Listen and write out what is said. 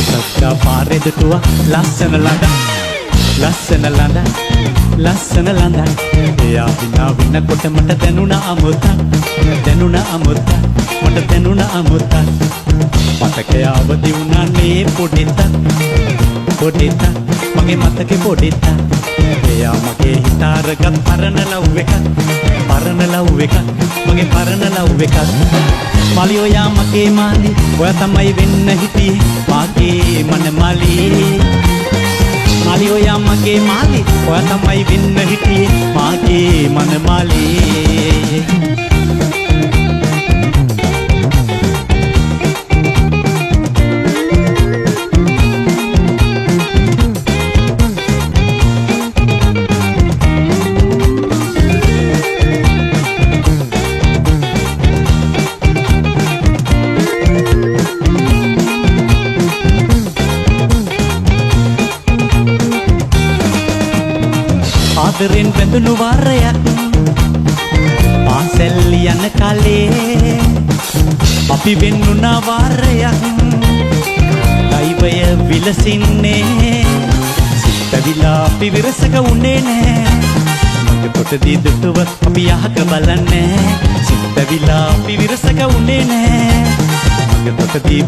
සක්කා පාරේ දුටුවා ලස්සන ළඳ ලස්සන ළඳ ලස්සන ළඳ එයා විනා වෙනකොට මට දැනුණා අමුත්තක් දැනුණා අමුත්තක් මට දැනුණා අමුත්තක් මතකය අවදි වුණානේ පොඩිත්තක් පොඩිත්තක් මගේ මතකේ පොඩිත්තක් එයා මගේ හිත අරගත් පරණ ලව් එකක් පරණ ලව් එකක් මගේ පරණ ලව් එකක් මාලි ඔයා මගේ මාලි ඔයා තමයි වෙන්න හිටියේ මාගේ මන මාලි මාලි ඔයා මගේ මාලි ඔයා තමයි වෙන්න හිටියේ මාගේ මන මාලි ආදරෙන් බැඳුණු වරයක් පාසල් යන කාලේ අපි වෙන්නුණා වරයක් දෛවය විලසින්නේ සිත විලා අපි විරසක උන්නේ නෑ මගේ පොටදී දුටුව අපි යහක බලන්නේ සිත විලා අපි විරසක උන්නේ නෑ මගේ පොටදී